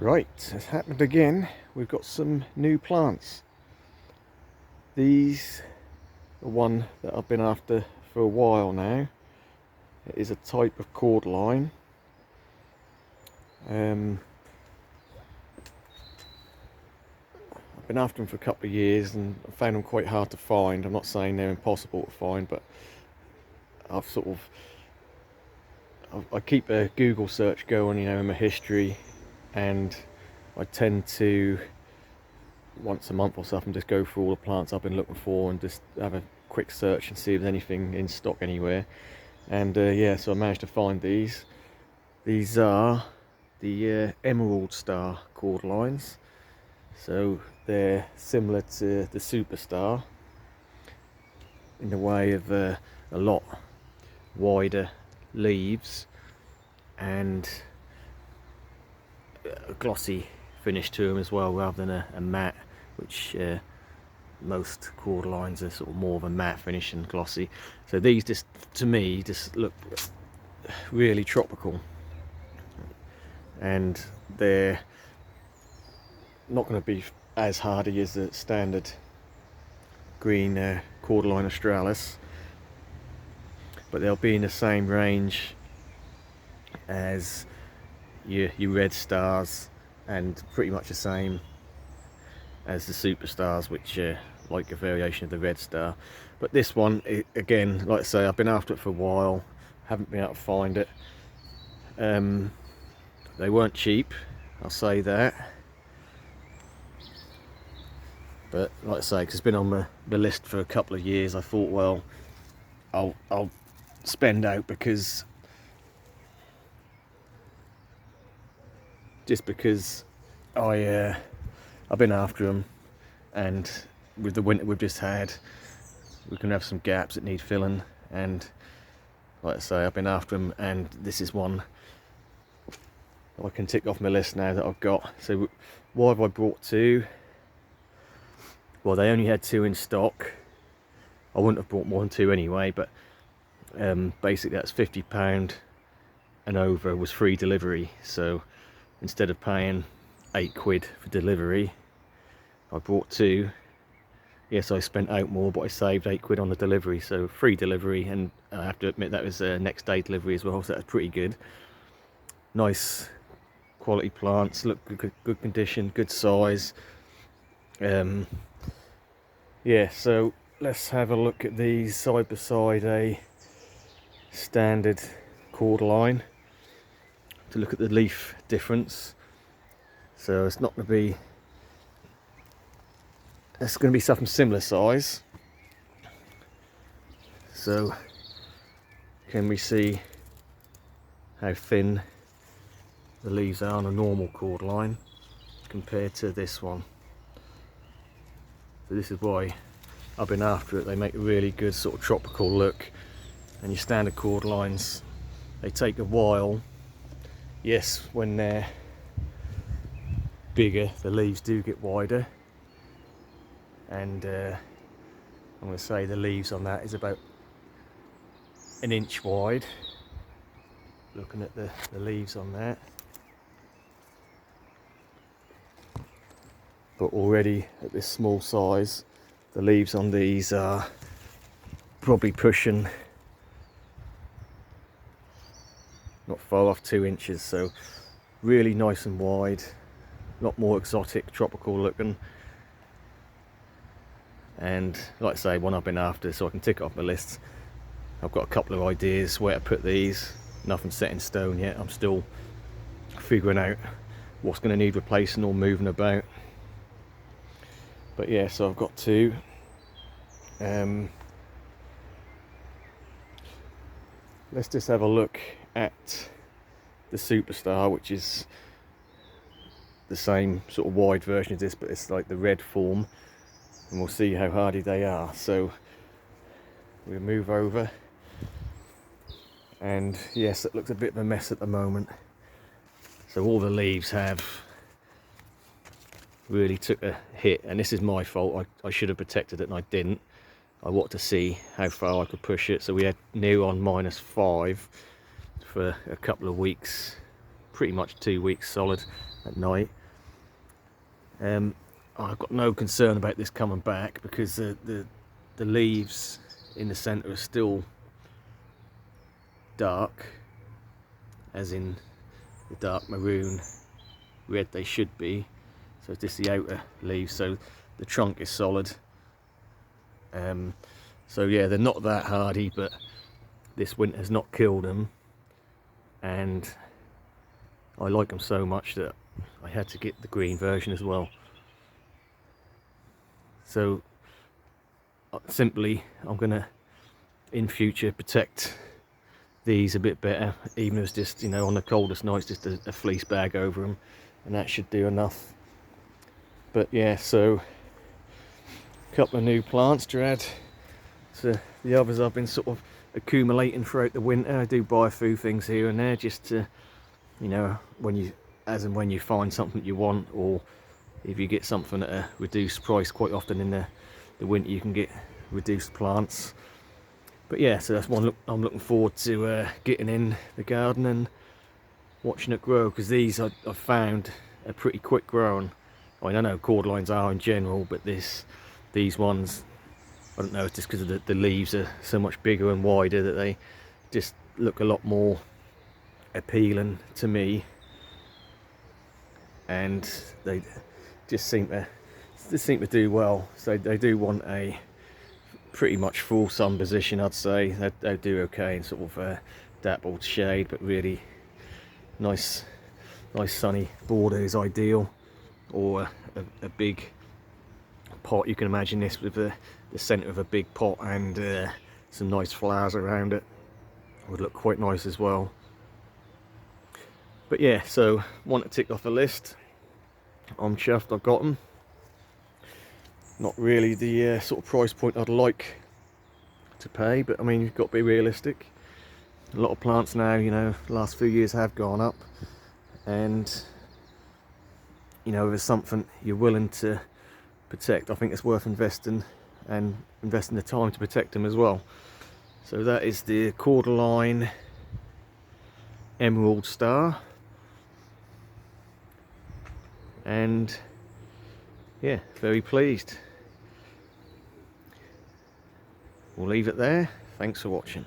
Right, it's happened again. We've got some new plants. These are one that I've been after for a while now. It is a type of Cordyline. I've been after them for a couple of years and I found them quite hard to find. I'm not saying they're impossible to find, but I've sort of I keep a Google search going, in my history, and I tend to once a month or something just go through all the plants I've been looking for and just have a quick search and see if there's anything in stock anywhere. And yeah, so I managed to find these. These are the Emerald Star Cordylines. So they're similar to the Superstar in the way of a lot wider leaves and a glossy finish to them as well, rather than a matte, which most Cordylines are sort of more of a matte finish and glossy. So these just, to me, just look really tropical, and they're not going to be as hardy as the standard green Cordyline australis, but they'll be in the same range as your red stars, and pretty much the same as the Superstars, which are like a variation of the red star. But this one, again, like I say, I've been after it for a while, haven't been able to find it. They weren't cheap, I'll say that, but like I say, because it's been on the list for a couple of years, I thought, well, I'll spend out, because I've been after them, and with the winter we've just had, we can have some gaps that need filling, and like I say, I've been after them, and this is one I can tick off my list now that I've got. So why have I brought two? Well, they only had two in stock. I wouldn't have bought more than two anyway, but basically that's £50 and over was free delivery. So instead of paying £8 for delivery, I bought two. Yes, I spent out more, but I saved £8 on the delivery, so free delivery, and I have to admit that was next day delivery as well, so that's pretty good. Nice quality plants, look good condition, good size. Yeah, so let's have a look at these side by side a standard Cordyline to look at the leaf difference. So it's not going to be, it's going to be something similar size. So can we see how thin the leaves are on a normal Cordyline compared to this one? So this is why I've been after it. They make a really good sort of tropical look, and your standard Cordylines, they take a while. Yes, when they're bigger, the leaves do get wider, and I'm going to say the leaves on that is about an inch wide. Looking at the leaves on that, but already at this small size, the leaves on these are probably pushing not far off 2 inches. So really nice and wide, a lot more exotic, tropical looking, and like I say, one I've been after, so I can tick it off my list. I've got a couple of ideas where to put these, nothing set in stone yet. I'm still figuring out what's going to need replacing or moving about. But yeah, so I've got two. Let's just have a look at the Superstar, which is the same sort of wide version of this, but it's like the red form, and we'll see how hardy they are. So we'll move over, and yes, it looks a bit of a mess at the moment. So all the leaves have really took a hit, and this is my fault. I should have protected it and I didn't. I wanted to see how far I could push it, so we had near on -5 for a couple of weeks pretty much 2 weeks solid at night. I've got no concern about this coming back because the leaves in the centre are still dark, as in the dark maroon red they should be. So it's just the outer leaves, so the trunk is solid. So yeah, they're not that hardy, but this winter's not killed them, and I like them so much that I had to get the green version as well. So simply, I'm gonna in future protect these a bit better, even if it's just, you know, on the coldest nights, just a fleece bag over them, and that should do enough. But yeah, so a couple of new plants to add to the others I've been sort of accumulating throughout the winter. I do buy a few things here and there just to, you know, when you find something you want, or if you get something at a reduced price. Quite often in the winter you can get reduced plants. But yeah, so that's one I'm looking forward to getting in the garden and watching it grow, because these I've found are pretty quick growing. I mean, I know Cordylines are in general, but these ones, I don't know, it's just because of the leaves are so much bigger and wider that they just look a lot more appealing to me, and they just seem to do well. So they do want a pretty much full sun position, I'd say. They do okay in sort of dappled shade, but really nice sunny border is ideal, or a big pot. You can imagine this with the centre of a big pot and some nice flowers around it. Would look quite nice as well. But yeah, so one to tick off the list. I'm chuffed I've got them. Not really the sort of price point I'd like to pay, but I mean, you've got to be realistic. A lot of plants now, you know, the last few years have gone up, and you know, if it's something you're willing to protect, I think it's worth investing, and investing the time to protect them as well. So that is the Cordyline Emerald Star, and yeah, very pleased. We'll leave it there. Thanks for watching.